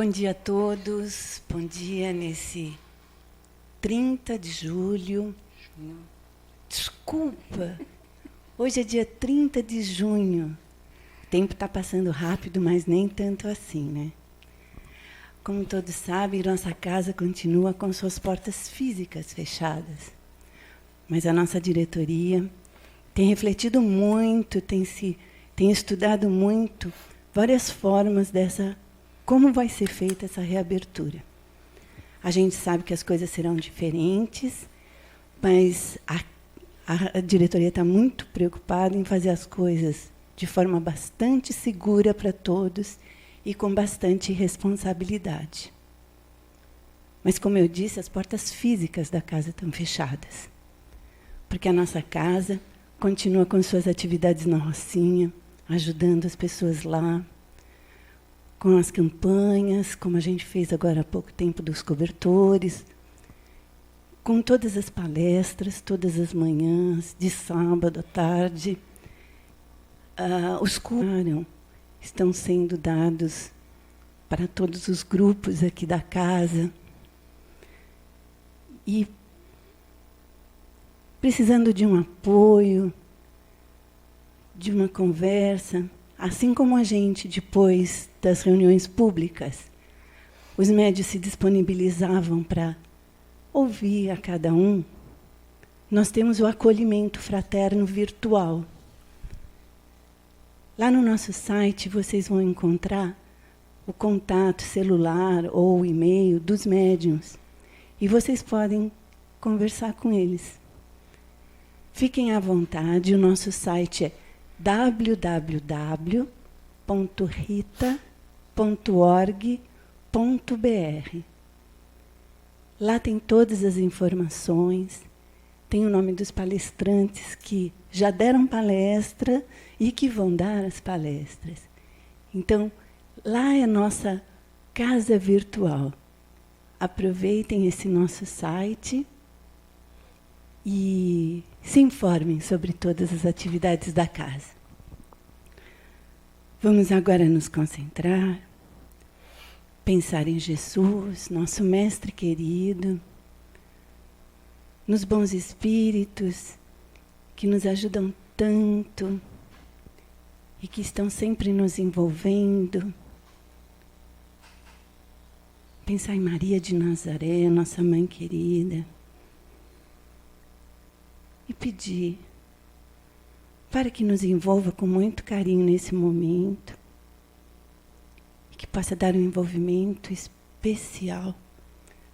Bom dia a todos, bom dia nesse 30 de julho. Desculpa, hoje é dia 30 de junho. O tempo está passando rápido, mas nem tanto assim, né? Como todos sabem, nossa casa continua com suas portas físicas fechadas. Mas a nossa diretoria tem refletido muito, tem estudado muito várias formas como vai ser feita essa reabertura. A gente sabe que as coisas serão diferentes, mas a diretoria está muito preocupada em fazer as coisas de forma bastante segura para todos e com bastante responsabilidade. Mas, como eu disse, as portas físicas da casa estão fechadas, porque a nossa casa continua com suas atividades na Rocinha, ajudando as pessoas lá, com as campanhas, como a gente fez agora há pouco tempo dos cobertores, com todas as palestras, todas as manhãs, de sábado à tarde. Os cursos estão sendo dados para todos os grupos aqui da casa. E precisando de um apoio, de uma conversa, assim como a gente, depois das reuniões públicas, os médios se disponibilizavam para ouvir a cada um, nós temos o acolhimento fraterno virtual. Lá no nosso site, vocês vão encontrar o contato celular ou o e-mail dos médiuns, e vocês podem conversar com eles. Fiquem à vontade, o nosso site é www.rita.org.br. Lá tem todas as informações, tem o nome dos palestrantes que já deram palestra e que vão dar as palestras. Então, lá é a nossa casa virtual. Aproveitem esse nosso site e se informem sobre todas as atividades da casa. Vamos agora nos concentrar, pensar em Jesus, nosso mestre querido, nos bons espíritos que nos ajudam tanto e que estão sempre nos envolvendo. Pensar em Maria de Nazaré, nossa mãe querida, e pedir para que nos envolva com muito carinho nesse momento e que possa dar um envolvimento especial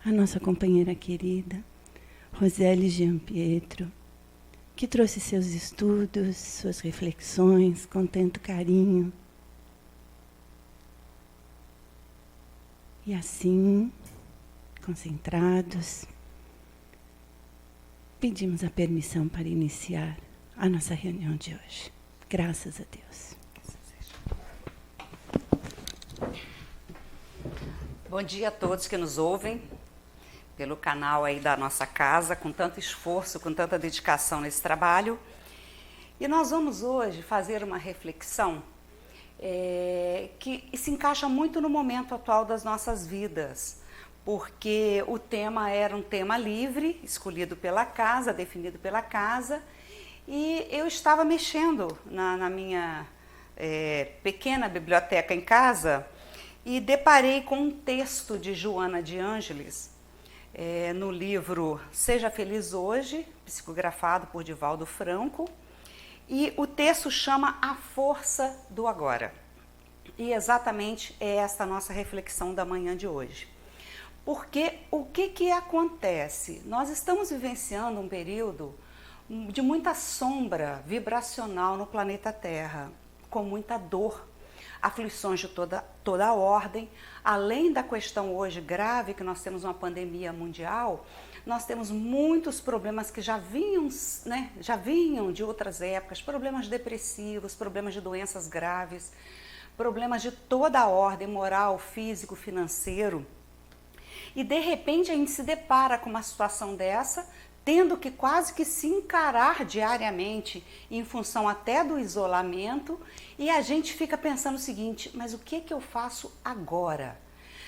à nossa companheira querida, Roseli Gianpietro, que trouxe seus estudos, suas reflexões com tanto carinho. E assim, concentrados, pedimos a permissão para iniciar a nossa reunião de hoje. Graças a Deus. Bom dia a todos que nos ouvem pelo canal aí da nossa casa, com tanto esforço, com tanta dedicação nesse trabalho. E nós vamos hoje fazer uma reflexão que se encaixa muito no momento atual das nossas vidas, porque o tema era um tema livre, escolhido pela casa, definido pela casa, e eu estava mexendo na minha pequena biblioteca em casa e deparei com um texto de Joana de Ângeles, no livro Seja Feliz Hoje, psicografado por Divaldo Franco, e o texto chama A Força do Agora. E exatamente é esta a nossa reflexão da manhã de hoje. Porque o que acontece? Nós estamos vivenciando um período de muita sombra vibracional no planeta Terra, com muita dor, aflições de toda a ordem. Além da questão hoje grave, que nós temos uma pandemia mundial, nós temos muitos problemas que já vinham de outras épocas, problemas depressivos, problemas de doenças graves, problemas de toda a ordem, moral, físico, financeiro. E, de repente, a gente se depara com uma situação dessa, tendo que quase que se encarar diariamente, em função até do isolamento, e a gente fica pensando o seguinte: mas o que eu faço agora?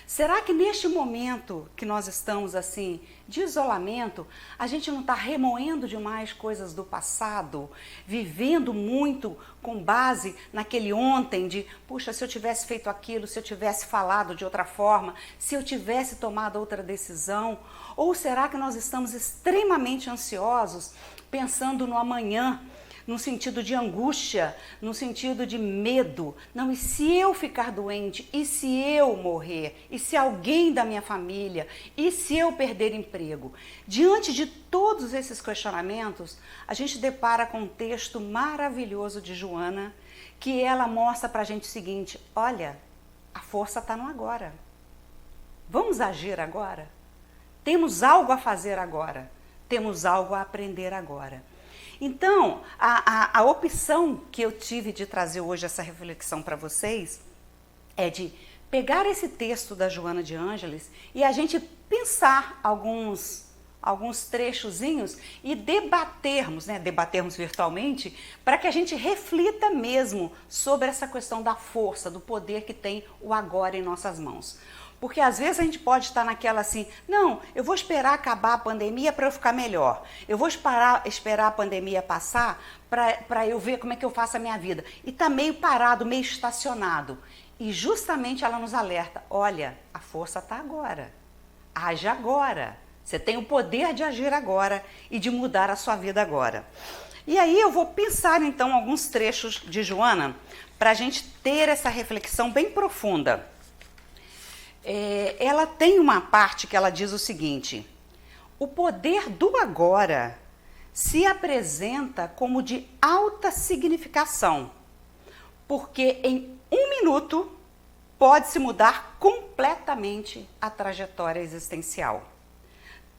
Será que neste momento que nós estamos assim, de isolamento, a gente não está remoendo demais coisas do passado, vivendo muito com base naquele ontem de, puxa, se eu tivesse feito aquilo, se eu tivesse falado de outra forma, se eu tivesse tomado outra decisão? Ou será que nós estamos extremamente ansiosos, pensando no amanhã, no sentido de angústia, no sentido de medo? Não, e se eu ficar doente? E se eu morrer? E se alguém da minha família? E se eu perder emprego? Diante de todos esses questionamentos, a gente depara com um texto maravilhoso de Joana, que ela mostra para a gente o seguinte: olha, a força está no agora. Vamos agir agora? Temos algo a fazer agora. Temos algo a aprender agora. Então, a opção que eu tive de trazer hoje essa reflexão para vocês é de pegar esse texto da Joana de Ângeles e a gente pensar alguns trechozinhos e debatermos virtualmente, para que a gente reflita mesmo sobre essa questão da força, do poder que tem o agora em nossas mãos. Porque às vezes a gente pode estar naquela assim, não, eu vou esperar acabar a pandemia para eu ficar melhor. Eu vou esperar a pandemia passar para eu ver como é que eu faço a minha vida. E está meio parado, meio estacionado. E justamente ela nos alerta, olha, a força está agora. Age agora. Você tem o poder de agir agora e de mudar a sua vida agora. E aí eu vou pensar então alguns trechos de Joana para a gente ter essa reflexão bem profunda. Ela tem uma parte que ela diz o seguinte: o poder do agora se apresenta como de alta significação, porque em um minuto pode-se mudar completamente a trajetória existencial,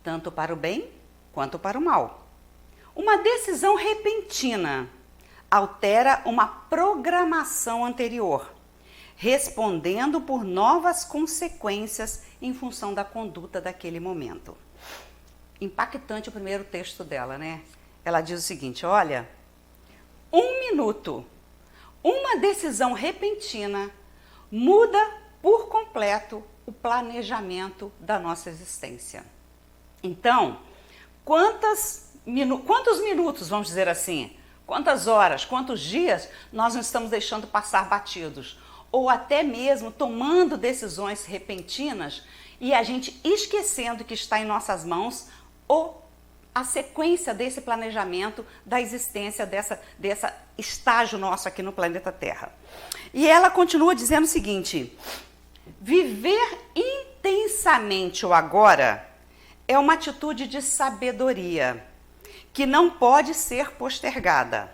tanto para o bem quanto para o mal. Uma decisão repentina altera uma programação anterior, respondendo por novas consequências em função da conduta daquele momento. Impactante o primeiro texto dela, né? Ela diz o seguinte: olha, um minuto, uma decisão repentina muda por completo o planejamento da nossa existência. Então, quantos minutos, vamos dizer assim, quantas horas, quantos dias nós não estamos deixando passar batidos? Ou até mesmo tomando decisões repentinas e a gente esquecendo que está em nossas mãos a sequência desse planejamento da existência dessa estágio nosso aqui no planeta Terra. E ela continua dizendo o seguinte: viver intensamente o agora é uma atitude de sabedoria que não pode ser postergada,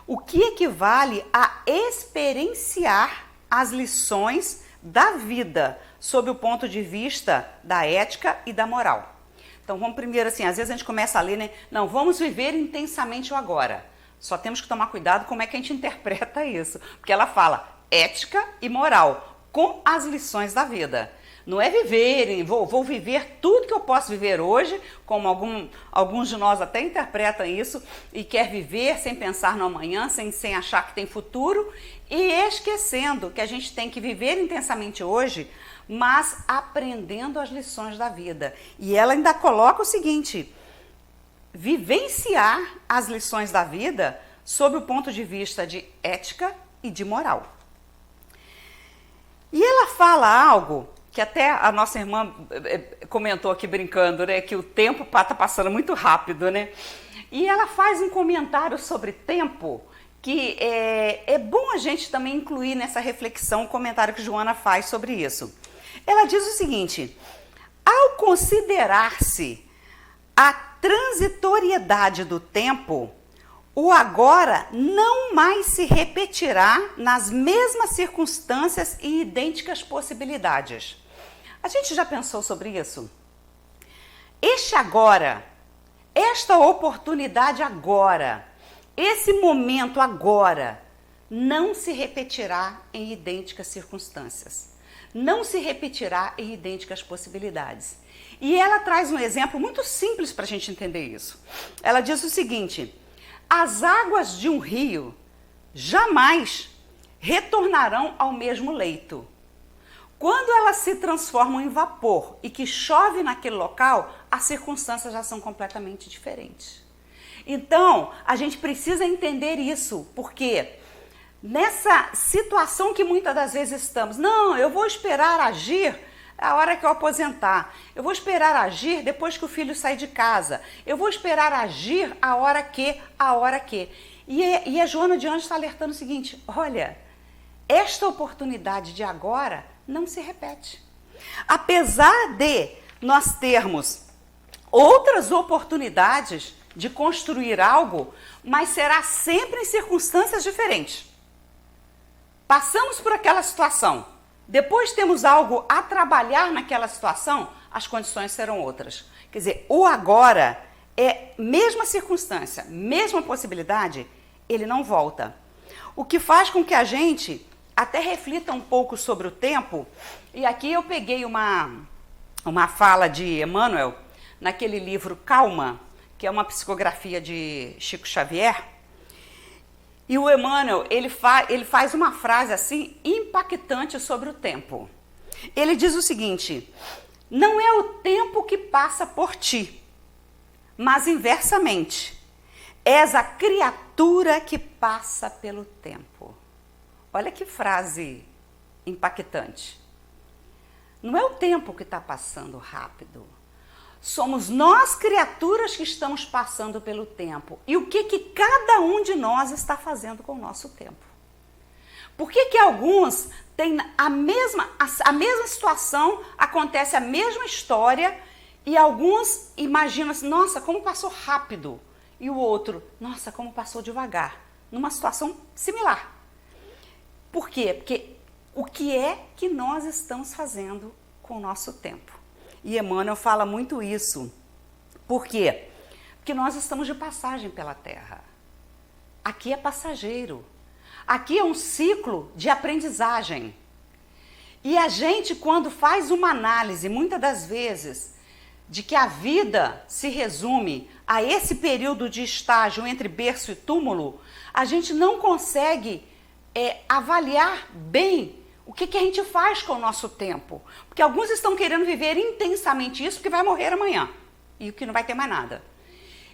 o que equivale a experienciar as lições da vida sob o ponto de vista da ética e da moral. Então vamos primeiro assim, às vezes a gente começa a ler, né? Não, vamos viver intensamente o agora. Só temos que tomar cuidado como é que a gente interpreta isso, porque ela fala ética e moral com as lições da vida. Não é viver, vou viver tudo que eu posso viver hoje, como alguns de nós até interpretam isso, e quer viver sem pensar no amanhã, sem achar que tem futuro, e esquecendo que a gente tem que viver intensamente hoje, mas aprendendo as lições da vida. E ela ainda coloca o seguinte: vivenciar as lições da vida sob o ponto de vista de ética e de moral. E ela fala algo que até a nossa irmã comentou aqui brincando, né, que o tempo está passando muito rápido, né? E ela faz um comentário sobre tempo que é bom a gente também incluir nessa reflexão o comentário que Joana faz sobre isso. Ela diz o seguinte: ao considerar-se a transitoriedade do tempo, o agora não mais se repetirá nas mesmas circunstâncias e idênticas possibilidades. A gente já pensou sobre isso? Este agora, esta oportunidade agora, esse momento agora, não se repetirá em idênticas circunstâncias. Não se repetirá em idênticas possibilidades. E ela traz um exemplo muito simples para a gente entender isso. Ela diz o seguinte: as águas de um rio jamais retornarão ao mesmo leito. Quando elas se transformam em vapor e que chove naquele local, as circunstâncias já são completamente diferentes. Então, a gente precisa entender isso, porque nessa situação que muitas das vezes estamos, não, eu vou esperar agir a hora que eu aposentar, eu vou esperar agir depois que o filho sai de casa, eu vou esperar agir a hora que. E a Joana de Anjos está alertando o seguinte, olha, esta oportunidade de agora não se repete. Apesar de nós termos outras oportunidades de construir algo, mas será sempre em circunstâncias diferentes. Passamos por aquela situação, depois temos algo a trabalhar naquela situação, as condições serão outras. Quer dizer, o agora é mesma circunstância, mesma possibilidade, ele não volta. O que faz com que a gente até reflita um pouco sobre o tempo, e aqui eu peguei uma fala de Emmanuel, naquele livro Calma, que é uma psicografia de Chico Xavier, e o Emmanuel, ele faz uma frase assim, impactante sobre o tempo. Ele diz o seguinte, não é o tempo que passa por ti, mas inversamente, és a criatura que passa pelo tempo. Olha que frase impactante. Não é o tempo que está passando rápido. Somos nós, criaturas, que estamos passando pelo tempo. E o que cada um de nós está fazendo com o nosso tempo? Por que alguns têm a mesma situação, acontece a mesma história, e alguns imaginam assim, nossa, como passou rápido. E o outro, nossa, como passou devagar. Numa situação similar. Por quê? Porque o que é que nós estamos fazendo com o nosso tempo? E Emmanuel fala muito isso. Por quê? Porque nós estamos de passagem pela Terra. Aqui é passageiro. Aqui é um ciclo de aprendizagem. E a gente, quando faz uma análise, muitas das vezes, de que a vida se resume a esse período de estágio entre berço e túmulo, a gente não consegue avaliar bem o que a gente faz com o nosso tempo. Porque alguns estão querendo viver intensamente isso porque vai morrer amanhã e que não vai ter mais nada.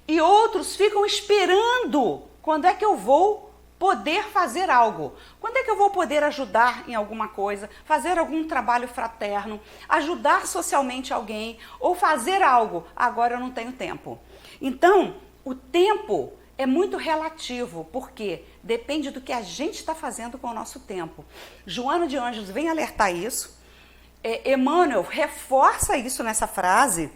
E outros ficam esperando quando é que eu vou poder fazer algo. Quando é que eu vou poder ajudar em alguma coisa, fazer algum trabalho fraterno, ajudar socialmente alguém ou fazer algo. Agora eu não tenho tempo. Então, o tempo é muito relativo, porque depende do que a gente está fazendo com o nosso tempo. Joana de Anjos vem alertar isso, Emmanuel reforça isso nessa frase,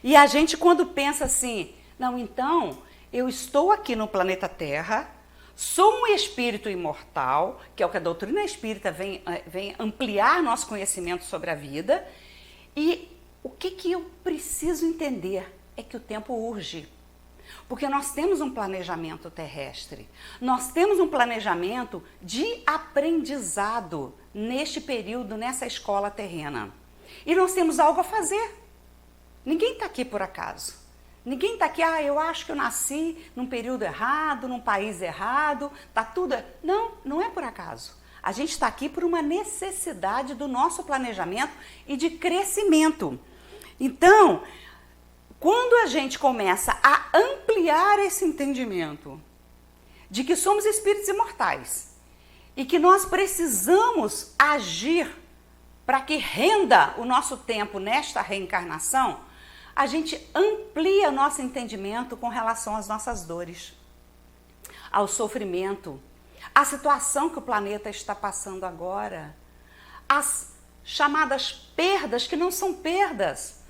e a gente quando pensa assim, não, então, eu estou aqui no planeta Terra, sou um espírito imortal, que é o que a doutrina espírita vem ampliar nosso conhecimento sobre a vida, e o que eu preciso entender é que o tempo urge. Porque nós temos um planejamento terrestre, nós temos um planejamento de aprendizado neste período, nessa escola terrena. E nós temos algo a fazer. Ninguém está aqui por acaso. Ninguém está aqui, eu acho que eu nasci num período errado, num país errado, tá tudo... Não, não é por acaso. A gente está aqui por uma necessidade do nosso planejamento e de crescimento. Então, quando a gente começa a ampliar esse entendimento de que somos espíritos imortais e que nós precisamos agir para que renda o nosso tempo nesta reencarnação, a gente amplia nosso entendimento com relação às nossas dores, ao sofrimento, à situação que o planeta está passando agora, às chamadas perdas que não são perdas,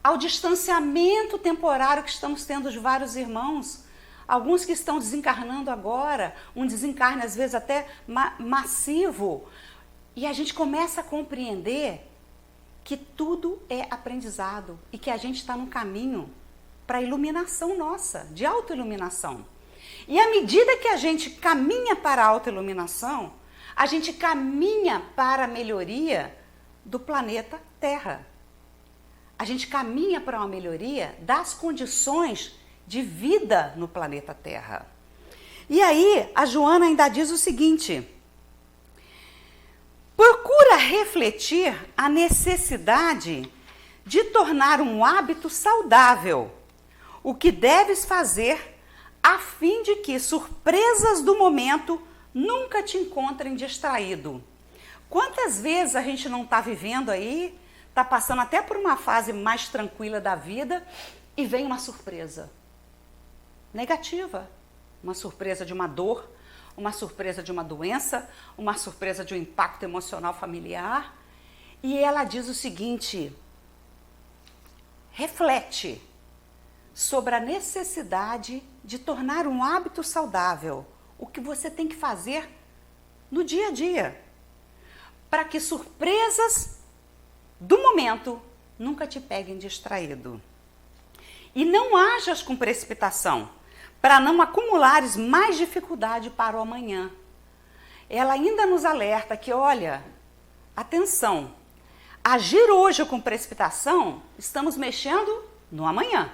ao distanciamento temporário que estamos tendo de vários irmãos, alguns que estão desencarnando agora, um desencarne às vezes até massivo, e a gente começa a compreender que tudo é aprendizado e que a gente está no caminho para a iluminação nossa, de autoiluminação. E à medida que a gente caminha para a autoiluminação, a gente caminha para a melhoria do planeta Terra. A gente caminha para uma melhoria das condições de vida no planeta Terra. E aí, a Joana ainda diz o seguinte: procura refletir a necessidade de tornar um hábito saudável o que deves fazer a fim de que surpresas do momento nunca te encontrem distraído. Quantas vezes a gente não está vivendo aí, está passando até por uma fase mais tranquila da vida e vem uma surpresa negativa, uma surpresa de uma dor, uma surpresa de uma doença, uma surpresa de um impacto emocional familiar. E ela diz o seguinte: reflete sobre a necessidade de tornar um hábito saudável o que você tem que fazer no dia a dia, para que surpresas do momento nunca te peguem distraído. E não ajas com precipitação, para não acumulares mais dificuldade para o amanhã. Ela ainda nos alerta que, olha, atenção, agir hoje com precipitação, estamos mexendo no amanhã.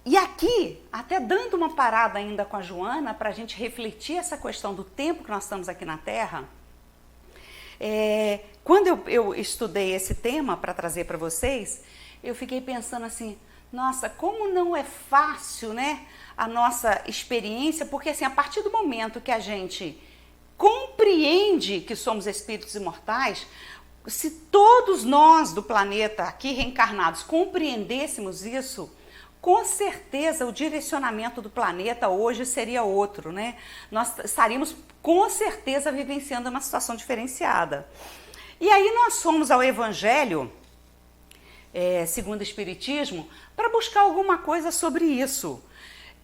E aqui, até dando uma parada ainda com a Joana, para a gente refletir essa questão do tempo que nós estamos aqui na Terra, quando eu estudei esse tema para trazer para vocês, eu fiquei pensando assim, nossa, como não é fácil, né, a nossa experiência, porque assim, a partir do momento que a gente compreende que somos espíritos imortais, se todos nós do planeta aqui reencarnados compreendêssemos isso, com certeza o direcionamento do planeta hoje seria outro, né? Nós estaríamos com certeza vivenciando uma situação diferenciada. E aí nós fomos ao Evangelho, segundo o Espiritismo, para buscar alguma coisa sobre isso.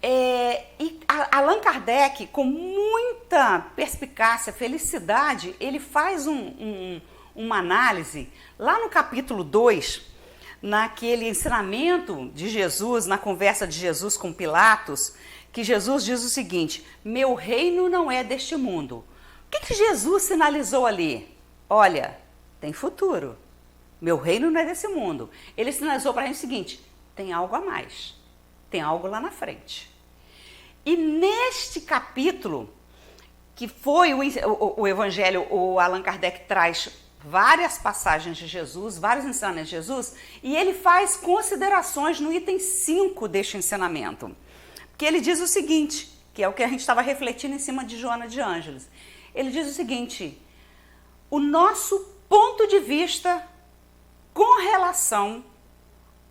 E Allan Kardec, com muita perspicácia, felicidade, ele faz uma análise lá no capítulo 2, naquele ensinamento de Jesus, na conversa de Jesus com Pilatos, que Jesus diz o seguinte: meu reino não é deste mundo. O que Jesus sinalizou ali? Olha, tem futuro. Meu reino não é desse mundo. Ele sinalizou para a gente o seguinte: tem algo a mais, tem algo lá na frente. E neste capítulo, que foi o Evangelho, o Allan Kardec traz várias passagens de Jesus, vários ensinamentos de Jesus, e ele faz considerações no item 5 deste ensinamento. Porque ele diz o seguinte, que é o que a gente estava refletindo em cima de Joana de Ângeles. Ele diz o seguinte: o nosso ponto de vista com relação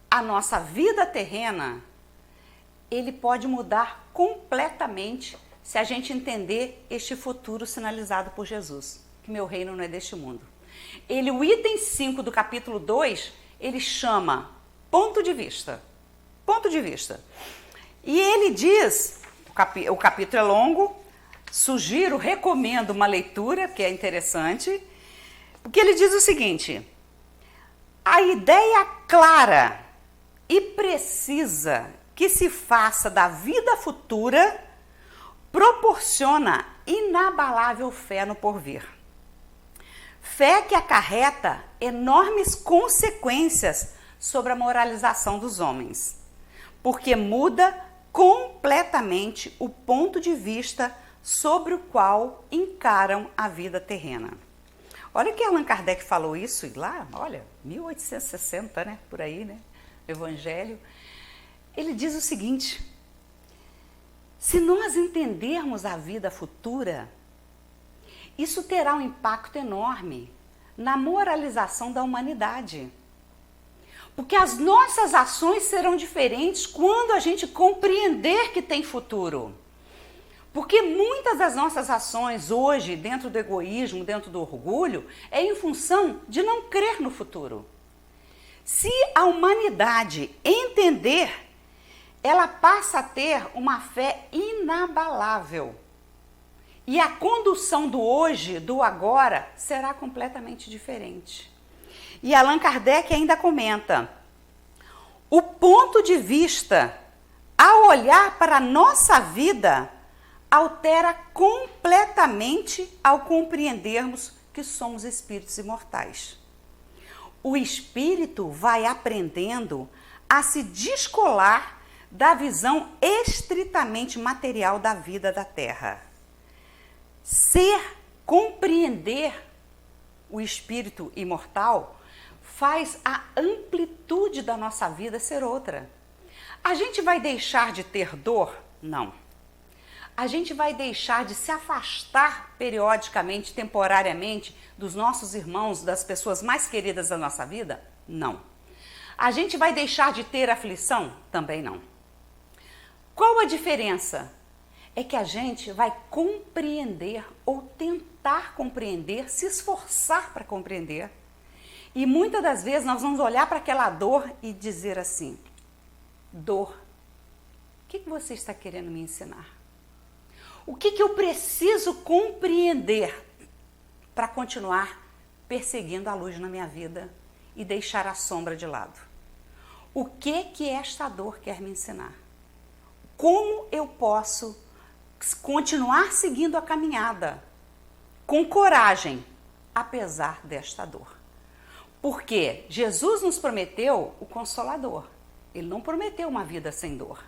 à nossa vida terrena, ele pode mudar completamente se a gente entender este futuro sinalizado por Jesus, que meu reino não é deste mundo. O item 5 do capítulo 2, ele chama ponto de vista. Ponto de vista. E ele diz, o capítulo é longo, sugiro, recomendo uma leitura, que é interessante, porque ele diz o seguinte: a ideia clara e precisa que se faça da vida futura proporciona inabalável fé no porvir. Fé que acarreta enormes consequências sobre a moralização dos homens, porque muda completamente o ponto de vista sobre o qual encaram a vida terrena. Olha que Allan Kardec falou isso lá, olha, 1860, né, por aí, né, Evangelho. Ele diz o seguinte: se nós entendermos a vida futura, isso terá um impacto enorme na moralização da humanidade. Porque as nossas ações serão diferentes quando a gente compreender que tem futuro. Porque muitas das nossas ações hoje, dentro do egoísmo, dentro do orgulho, é em função de não crer no futuro. Se a humanidade entender, ela passa a ter uma fé inabalável. E a condução do hoje, do agora, será completamente diferente. E Allan Kardec ainda comenta: o ponto de vista, ao olhar para a nossa vida, altera completamente ao compreendermos que somos espíritos imortais. O espírito vai aprendendo a se descolar da visão estritamente material da vida da Terra. Ser, compreender o espírito imortal, faz a amplitude da nossa vida ser outra. A gente vai deixar de ter dor? Não. A gente vai deixar de se afastar periodicamente, temporariamente, dos nossos irmãos, das pessoas mais queridas da nossa vida? Não. A gente vai deixar de ter aflição? Também não. Qual a diferença? É que a gente vai compreender ou tentar compreender, se esforçar para compreender. E muitas das vezes nós vamos olhar para aquela dor e dizer assim: dor, o que você está querendo me ensinar? O que eu preciso compreender para continuar perseguindo a luz na minha vida e deixar a sombra de lado? O que esta dor quer me ensinar? Como eu posso continuar seguindo a caminhada com coragem, apesar desta dor? Porque Jesus nos prometeu o Consolador. Ele não prometeu uma vida sem dor.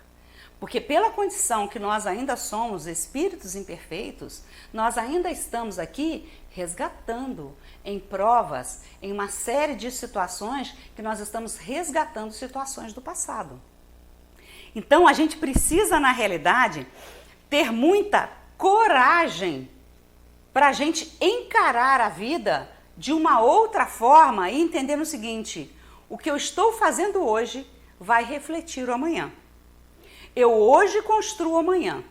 Porque pela condição que nós ainda somos espíritos imperfeitos, nós ainda estamos aqui resgatando em provas, em uma série de situações que nós estamos resgatando situações do passado. Então a gente precisa, na realidade, ter muita coragem para a gente encarar a vida de uma outra forma e entender o seguinte: o que eu estou fazendo hoje vai refletir o amanhã. Eu hoje construo amanhã.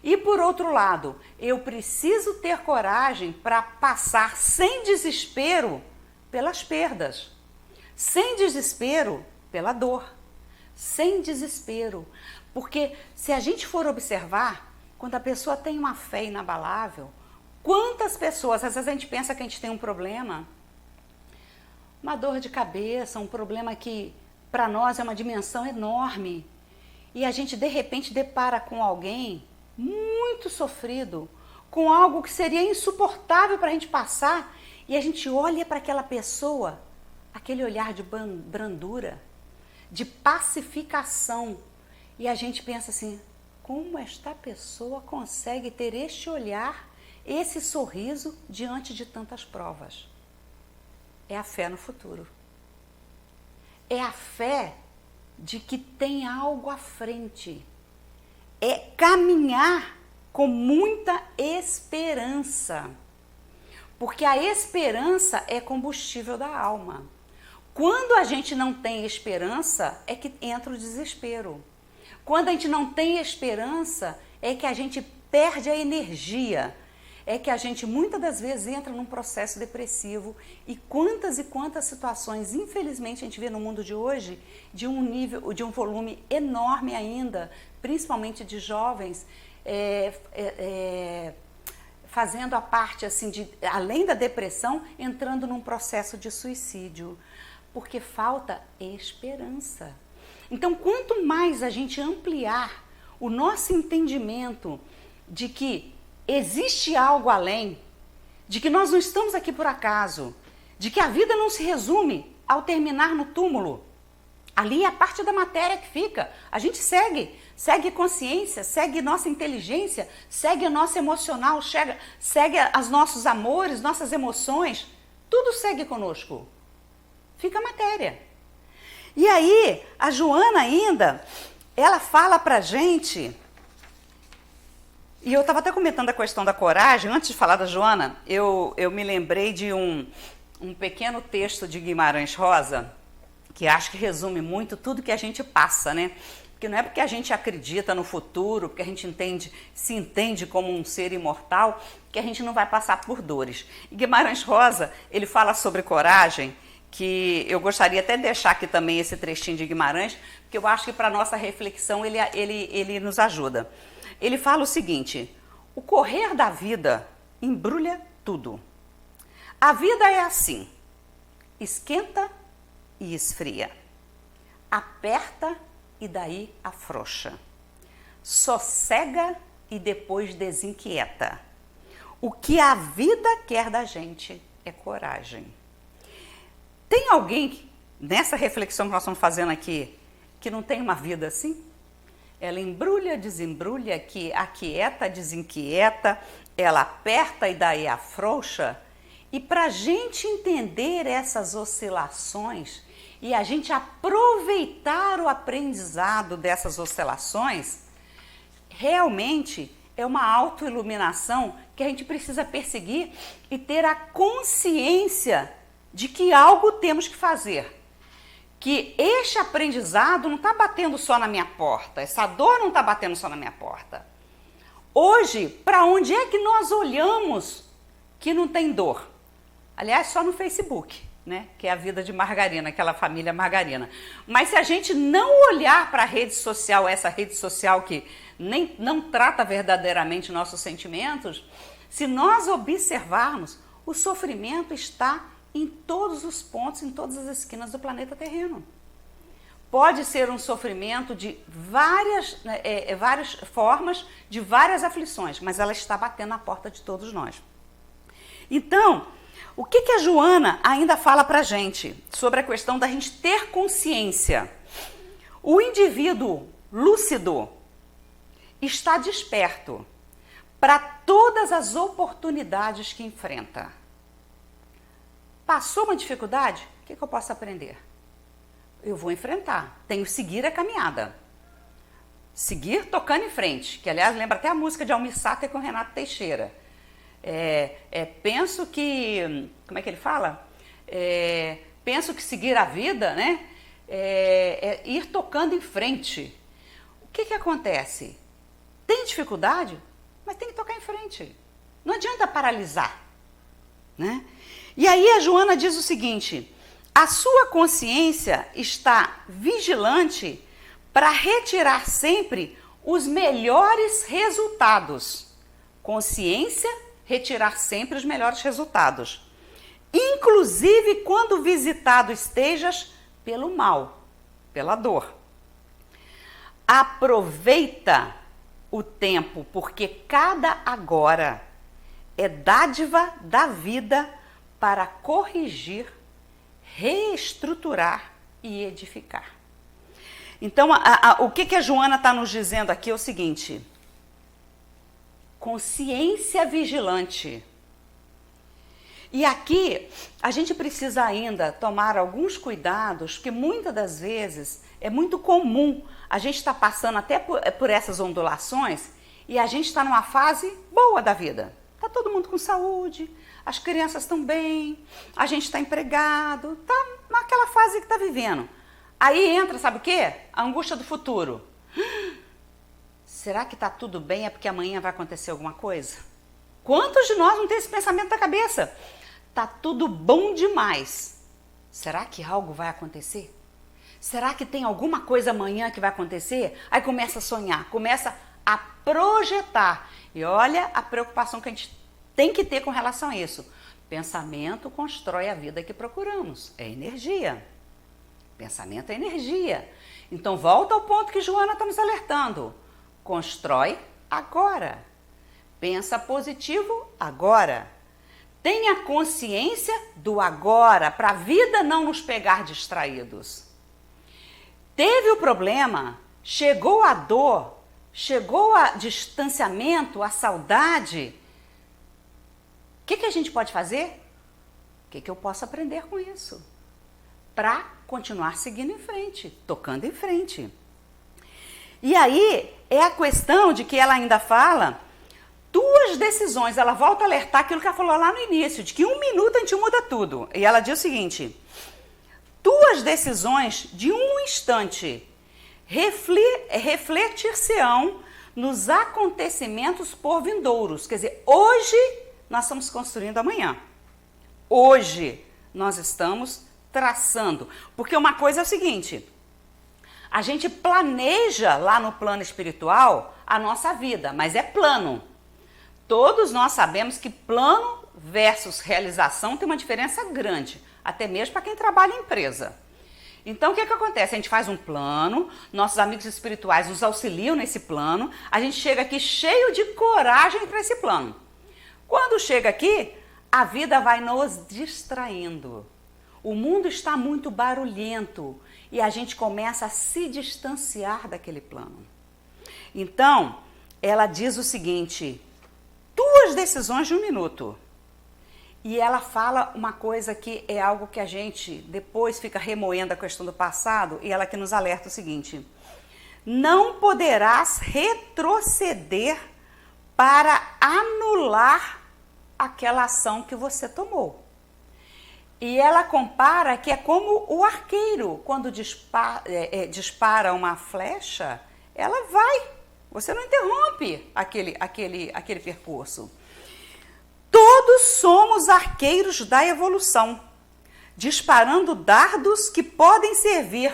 E por outro lado, eu preciso ter coragem para passar sem desespero pelas perdas, sem desespero pela dor, sem desespero. Porque se a gente for observar, quando a pessoa tem uma fé inabalável, quantas pessoas, às vezes a gente pensa que a gente tem um problema, uma dor de cabeça, um problema que para nós é uma dimensão enorme, e a gente de repente depara com alguém muito sofrido, com algo que seria insuportável para a gente passar, e a gente olha para aquela pessoa, aquele olhar de brandura, de pacificação, e a gente pensa assim: como esta pessoa consegue ter este olhar, esse sorriso diante de tantas provas? É a fé no futuro. É a fé de que tem algo à frente. É caminhar com muita esperança. Porque a esperança é combustível da alma. Quando a gente não tem esperança, é que entra o desespero. Quando a gente não tem esperança, é que a gente perde a energia. É que a gente muitas das vezes entra num processo depressivo, e quantas situações, infelizmente, a gente vê no mundo de hoje, de um volume enorme ainda, principalmente de jovens, fazendo a parte assim de, além da depressão, entrando num processo de suicídio, porque falta esperança. Então, quanto mais a gente ampliar o nosso entendimento de que existe algo além, de que nós não estamos aqui por acaso, de que a vida não se resume ao terminar no túmulo. Ali é a parte da matéria que fica. A gente segue consciência, segue nossa inteligência, segue o nosso emocional, segue os nossos amores, nossas emoções, tudo segue conosco. Fica a matéria. E aí, a Joana ainda, ela fala pra gente... E eu estava até comentando a questão da coragem. Antes de falar da Joana, eu me lembrei de um pequeno texto de Guimarães Rosa, que acho que resume muito tudo que a gente passa, né? Porque não é porque a gente acredita no futuro, porque a gente se entende como um ser imortal, que a gente não vai passar por dores. E Guimarães Rosa, ele fala sobre coragem, que eu gostaria até de deixar aqui também esse trechinho de Guimarães, porque eu acho que para a nossa reflexão ele nos ajuda. Ele fala o seguinte: o correr da vida embrulha tudo. A vida é assim, esquenta e esfria, aperta e daí afrouxa, sossega e depois desinquieta. O que a vida quer da gente é coragem. Tem alguém, nessa reflexão que nós estamos fazendo aqui, que não tem uma vida assim? Ela embrulha, desembrulha, que aquieta, desinquieta, ela aperta e daí afrouxa. E para a gente entender essas oscilações e a gente aproveitar o aprendizado dessas oscilações, realmente é uma autoiluminação que a gente precisa perseguir e ter a consciência de que algo temos que fazer. Que este aprendizado não está batendo só na minha porta, essa dor não está batendo só na minha porta. Hoje, para onde é que nós olhamos que não tem dor? Aliás, só no Facebook, né? Que é a vida de Margarina, aquela família Margarina. Mas se a gente não olhar para a rede social, essa rede social que não trata verdadeiramente nossos sentimentos, se nós observarmos, o sofrimento está em todos os pontos, em todas as esquinas do planeta terreno. Pode ser um sofrimento de várias formas, de várias aflições, mas ela está batendo na porta de todos nós. Então, o que a Joana ainda fala para a gente sobre a questão da gente ter consciência? O indivíduo lúcido está desperto para todas as oportunidades que enfrenta. Passou uma dificuldade? O que eu posso aprender? Eu vou enfrentar. Tenho que seguir a caminhada. Seguir tocando em frente. Que, aliás, lembra até a música de Almir Sater com Renato Teixeira. Penso que... Como é que ele fala? Penso que seguir a vida, né? É ir tocando em frente. O que acontece? Tem dificuldade, mas tem que tocar em frente. Não adianta paralisar, né? E aí a Joana diz o seguinte: a sua consciência está vigilante para retirar sempre os melhores resultados. Consciência, retirar sempre os melhores resultados. Inclusive quando visitado estejas pelo mal, pela dor. Aproveita o tempo, porque cada agora é dádiva da vida para corrigir, reestruturar e edificar. Então, o que a Joana está nos dizendo aqui é o seguinte: consciência vigilante. E aqui a gente precisa ainda tomar alguns cuidados, porque muitas das vezes é muito comum a gente estar passando até por essas ondulações e a gente está numa fase boa da vida. Está todo mundo com saúde, as crianças estão bem, a gente está empregado, está naquela fase que está vivendo. Aí entra, sabe o quê? A angústia do futuro. Será que está tudo bem? É porque amanhã vai acontecer alguma coisa? Quantos de nós não tem esse pensamento na cabeça? Está tudo bom demais. Será que algo vai acontecer? Será que tem alguma coisa amanhã que vai acontecer? Aí começa a sonhar, começa a projetar. E olha a preocupação que a gente tem que ter com relação a isso. Pensamento constrói a vida que procuramos. É energia. Pensamento é energia. Então volta ao ponto que Joana está nos alertando. Constrói agora. Pensa positivo agora. Tenha consciência do agora, para a vida não nos pegar distraídos. Teve o problema, chegou a dor, chegou a distanciamento, a saudade. O que a gente pode fazer? O que eu posso aprender com isso? Para continuar seguindo em frente, tocando em frente. E aí é a questão de que ela ainda fala, tuas decisões, ela volta a alertar aquilo que ela falou lá no início, de que 1 minuto a gente muda tudo. E ela diz o seguinte: tuas decisões de um instante refletir-se-ão nos acontecimentos por vindouros. Quer dizer, hoje nós estamos construindo amanhã. Hoje nós estamos traçando. Porque uma coisa é o seguinte: a gente planeja lá no plano espiritual a nossa vida, mas é plano. Todos nós sabemos que plano versus realização tem uma diferença grande, até mesmo para quem trabalha em empresa. Então, o que acontece? A gente faz um plano, nossos amigos espirituais nos auxiliam nesse plano, a gente chega aqui cheio de coragem para esse plano. Quando chega aqui, a vida vai nos distraindo. O mundo está muito barulhento e a gente começa a se distanciar daquele plano. Então, ela diz o seguinte: tuas decisões de 1 minuto. E ela fala uma coisa que é algo que a gente depois fica remoendo a questão do passado, e ela que nos alerta o seguinte: não poderás retroceder para anular aquela ação que você tomou. E ela compara que é como o arqueiro, quando dispara uma flecha, ela vai, você não interrompe aquele percurso. Todos somos arqueiros da evolução, disparando dardos que podem servir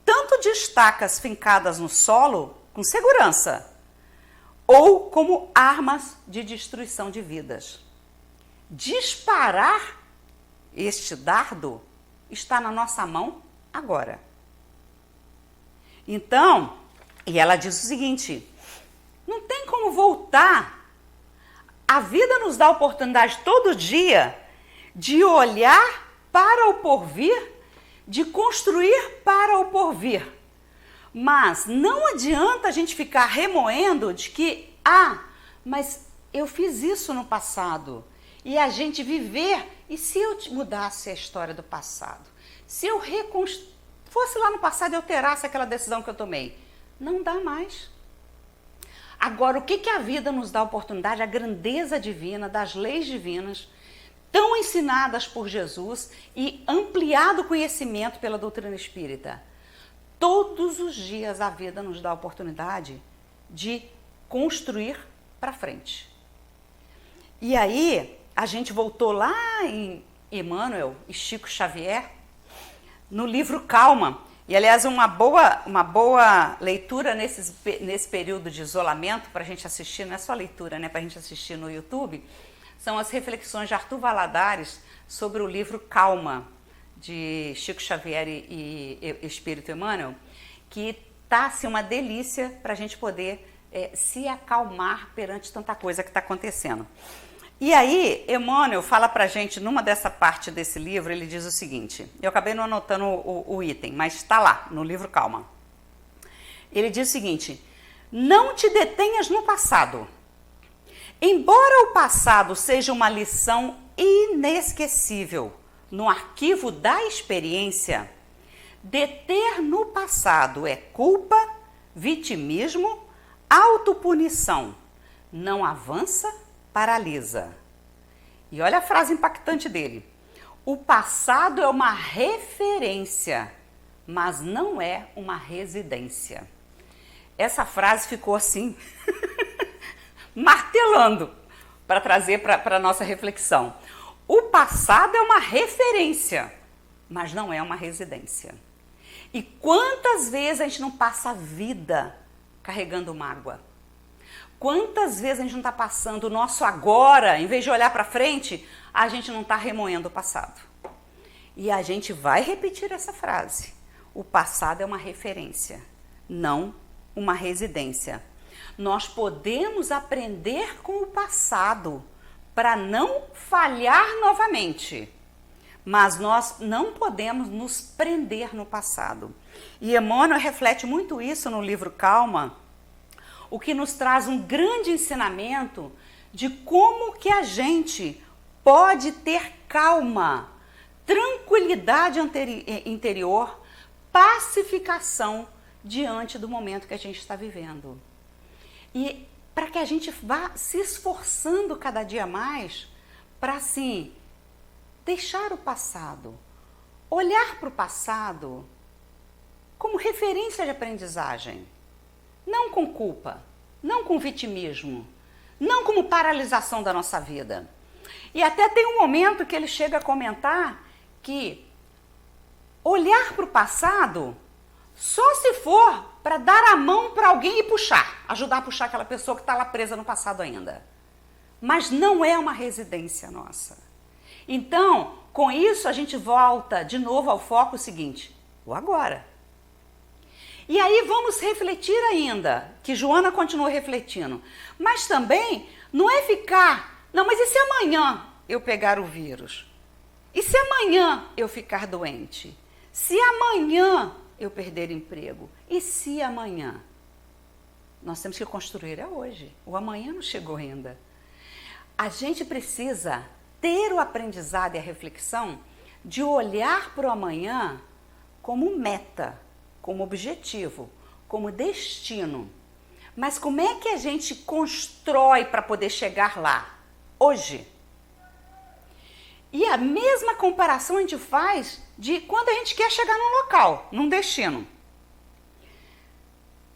tanto de estacas fincadas no solo, com segurança, ou como armas de destruição de vidas. Disparar este dardo está na nossa mão agora. Então, e ela diz o seguinte: não tem como voltar. A vida nos dá a oportunidade todo dia de olhar para o porvir, de construir para o porvir. Mas não adianta a gente ficar remoendo de que, mas eu fiz isso no passado. E a gente viver, e se eu mudasse a história do passado? Se eu fosse lá no passado e alterasse aquela decisão que eu tomei? Não dá mais. Agora, o que a vida nos dá a oportunidade? A grandeza divina, das leis divinas, tão ensinadas por Jesus e ampliado conhecimento pela doutrina espírita. Todos os dias a vida nos dá a oportunidade de construir para frente. E aí, a gente voltou lá em Emmanuel e Chico Xavier, no livro Calma. E, aliás, uma boa leitura nesse período de isolamento, para a gente assistir, não é só leitura, né, para a gente assistir no YouTube, são as reflexões de Arthur Valadares sobre o livro Calma, de Chico Xavier e Espírito Emmanuel, que está assim, uma delícia para a gente poder se acalmar perante tanta coisa que está acontecendo. E aí, Emmanuel fala para a gente, numa dessa parte desse livro, ele diz o seguinte, eu acabei não anotando o item, mas está lá, no livro Calma. Ele diz o seguinte: não te detenhas no passado. Embora o passado seja uma lição inesquecível no arquivo da experiência, deter no passado é culpa, vitimismo, autopunição. Não avança, paralisa. E olha a frase impactante dele: o passado é uma referência, mas não é uma residência. Essa frase ficou assim, martelando, para trazer para a nossa reflexão. O passado é uma referência, mas não é uma residência. E quantas vezes a gente não passa a vida carregando mágoa? Quantas vezes a gente não está passando o nosso agora, em vez de olhar para frente, a gente não está remoendo o passado. E a gente vai repetir essa frase. O passado é uma referência, não uma residência. Nós podemos aprender com o passado para não falhar novamente, mas nós não podemos nos prender no passado. E Emmanuel reflete muito isso no livro Calma, o que nos traz um grande ensinamento de como que a gente pode ter calma, tranquilidade interior, pacificação diante do momento que a gente está vivendo. E para que a gente vá se esforçando cada dia mais para, assim, deixar o passado, olhar para o passado como referência de aprendizagem. Não com culpa, não com vitimismo, não como paralisação da nossa vida. E até tem um momento que ele chega a comentar que olhar para o passado só se for para dar a mão para alguém e puxar, ajudar a puxar aquela pessoa que está lá presa no passado ainda. Mas não é uma residência nossa. Então, com isso a gente volta de novo ao foco seguinte: o agora. E aí vamos refletir ainda, que Joana continua refletindo, mas também não é ficar, não, mas e se amanhã eu pegar o vírus? E se amanhã eu ficar doente? Se amanhã eu perder emprego? E se amanhã? Nós temos que construir hoje, o amanhã não chegou ainda. A gente precisa ter o aprendizado e a reflexão de olhar para o amanhã como meta, como objetivo, como destino. Mas como é que a gente constrói para poder chegar lá? Hoje. E a mesma comparação a gente faz de quando a gente quer chegar num local, num destino.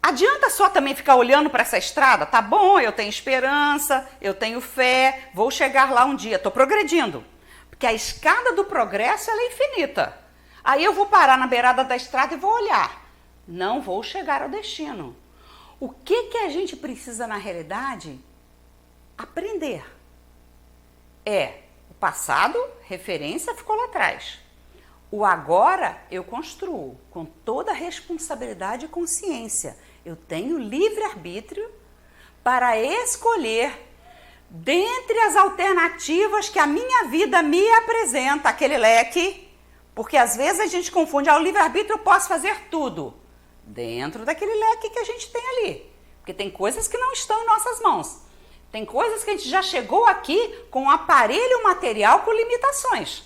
Adianta só também ficar olhando para essa estrada? Tá bom, eu tenho esperança, eu tenho fé, vou chegar lá um dia, estou progredindo. Porque a escada do progresso ela é infinita. Aí eu vou parar na beirada da estrada e vou olhar. Não vou chegar ao destino. O que a gente precisa na realidade? Aprender. O passado, referência, ficou lá atrás. O agora eu construo com toda a responsabilidade e consciência. Eu tenho livre-arbítrio para escolher dentre as alternativas que a minha vida me apresenta, aquele leque, porque às vezes a gente confunde, o livre-arbítrio eu posso fazer tudo, dentro daquele leque que a gente tem ali, porque tem coisas que não estão em nossas mãos, tem coisas que a gente já chegou aqui com um aparelho material com limitações,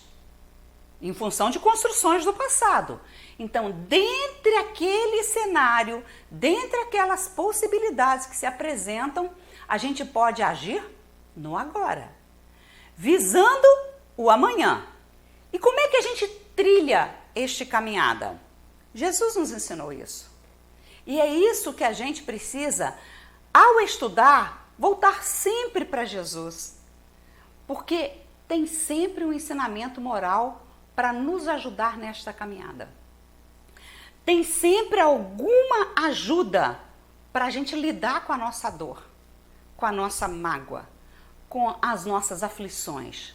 em função de construções do passado. Então, dentre aquele cenário, dentre aquelas possibilidades que se apresentam, a gente pode agir no agora, visando o amanhã. E como é que a gente trilha esta caminhada? Jesus nos ensinou isso. E é isso que a gente precisa, ao estudar, voltar sempre para Jesus. Porque tem sempre um ensinamento moral para nos ajudar nesta caminhada. Tem sempre alguma ajuda para a gente lidar com a nossa dor, com a nossa mágoa, com as nossas aflições.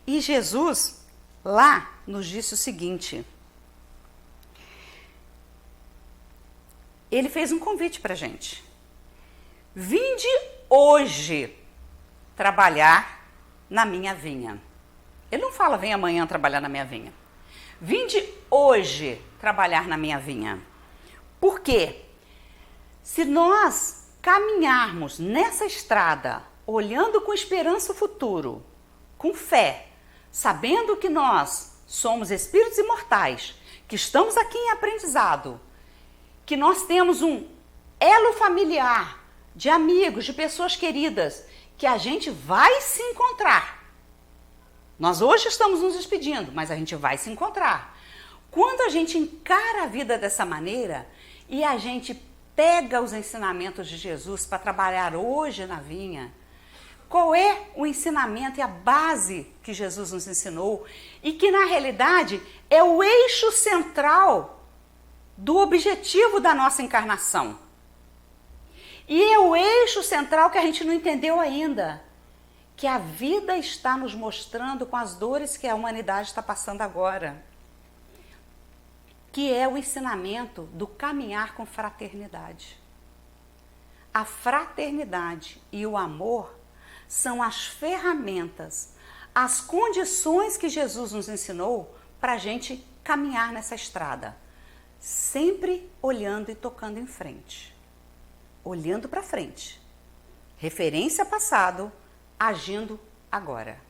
E Jesus lá nos disse o seguinte, ele fez um convite para a gente. Vinde hoje trabalhar na minha vinha. Ele não fala, vem amanhã trabalhar na minha vinha. Vinde hoje trabalhar na minha vinha. Por quê? Se nós caminharmos nessa estrada, olhando com esperança o futuro, com fé, sabendo que nós somos espíritos imortais, que estamos aqui em aprendizado, que nós temos um elo familiar de amigos, de pessoas queridas, que a gente vai se encontrar. Nós hoje estamos nos despedindo, mas a gente vai se encontrar. Quando a gente encara a vida dessa maneira e a gente pega os ensinamentos de Jesus para trabalhar hoje na vinha, qual é o ensinamento e a base que Jesus nos ensinou e que na realidade é o eixo central do objetivo da nossa encarnação? E é o eixo central que a gente não entendeu ainda, que a vida está nos mostrando com as dores que a humanidade está passando agora, que é o ensinamento do caminhar com fraternidade. A fraternidade e o amor são as ferramentas, as condições que Jesus nos ensinou para a gente caminhar nessa estrada, sempre olhando e tocando em frente, olhando para frente, referência passado, agindo agora.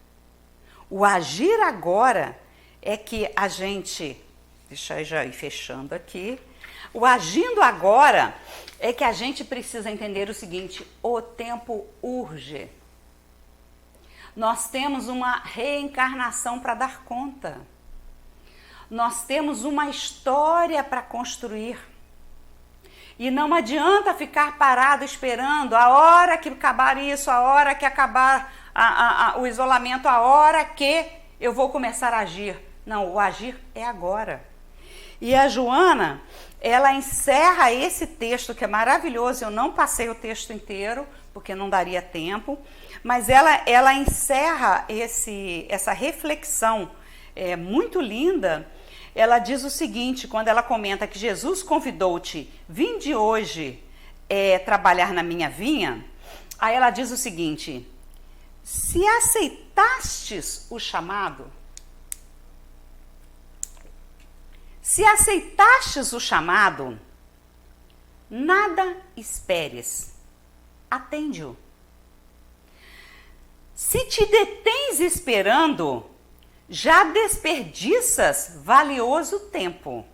O agir agora é que a gente, deixa eu já ir fechando aqui, o agindo agora é que a gente precisa entender o seguinte, o tempo urge. Nós temos uma reencarnação para dar conta. Nós temos uma história para construir. E não adianta ficar parado esperando a hora que acabar isso, a hora que acabar o isolamento, a hora que eu vou começar a agir. Não, o agir é agora. E a Joana, ela encerra esse texto que é maravilhoso, eu não passei o texto inteiro, porque não daria tempo, mas ela encerra essa reflexão muito linda. Ela diz o seguinte, quando ela comenta que Jesus convidou-te, vinde hoje trabalhar na minha vinha, aí ela diz o seguinte, se aceitastes o chamado, nada esperes, atende-o. Se te detens esperando, já desperdiças valioso tempo.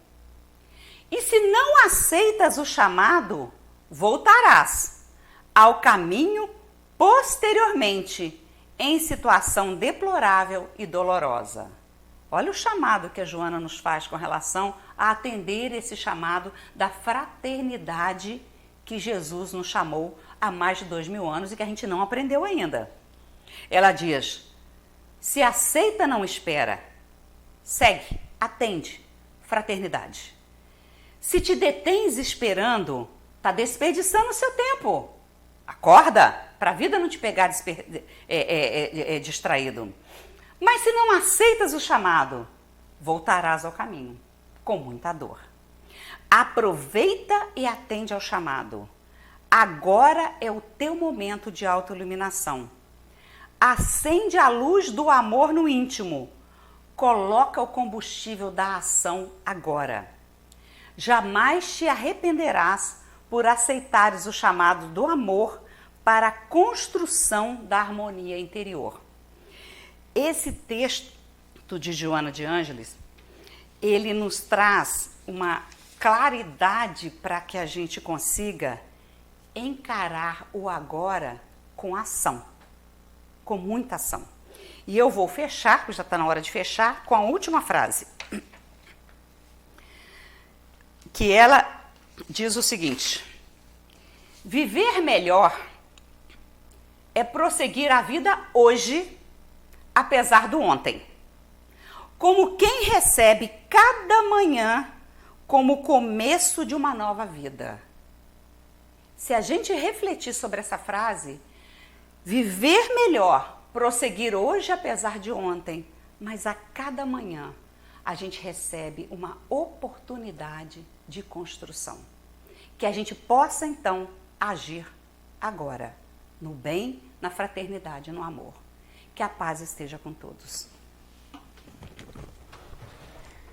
E se não aceitas o chamado, voltarás ao caminho posteriormente, em situação deplorável e dolorosa. Olha o chamado que a Joana nos faz com relação a atender esse chamado da fraternidade que Jesus nos chamou há mais de 2000 anos e que a gente não aprendeu ainda. Ela diz, se aceita, não espera. Segue, atende, fraternidade. Se te detens esperando, está desperdiçando o seu tempo. Acorda, para a vida não te pegar distraído. Mas se não aceitas o chamado, voltarás ao caminho, com muita dor. Aproveita e atende ao chamado. Agora é o teu momento de autoiluminação. Acende a luz do amor no íntimo. Coloca o combustível da ação agora. Jamais te arrependerás por aceitares o chamado do amor para a construção da harmonia interior. Esse texto de Joana de Ângeles, ele nos traz uma claridade para que a gente consiga encarar o agora com ação, com muita ação. E eu vou fechar, porque já está na hora de fechar, com a última frase. Que ela diz o seguinte: viver melhor é prosseguir a vida hoje, apesar do ontem. Como quem recebe cada manhã como o começo de uma nova vida. Se a gente refletir sobre essa frase, viver melhor, prosseguir hoje apesar de ontem, mas a cada manhã a gente recebe uma oportunidade de construção. Que a gente possa então agir agora, no bem, na fraternidade, no amor. Que a paz esteja com todos.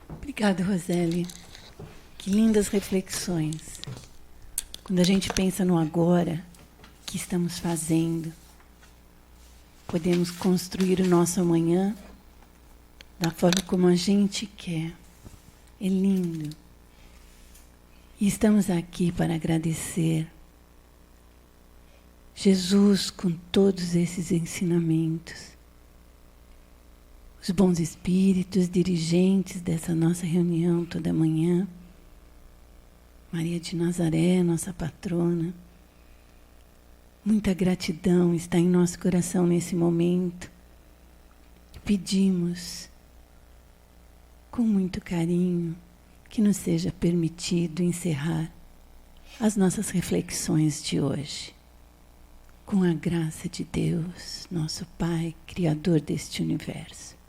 Obrigada, Roseli. Que lindas reflexões. Quando a gente pensa no agora, o que estamos fazendo, podemos construir o nosso amanhã da forma como a gente quer. É lindo. E estamos aqui para agradecer Jesus com todos esses ensinamentos. Os bons espíritos, dirigentes dessa nossa reunião toda manhã. Maria de Nazaré, nossa patrona. Muita gratidão está em nosso coração nesse momento. Pedimos, com muito carinho, que nos seja permitido encerrar as nossas reflexões de hoje. Com a graça de Deus, nosso Pai, Criador deste universo.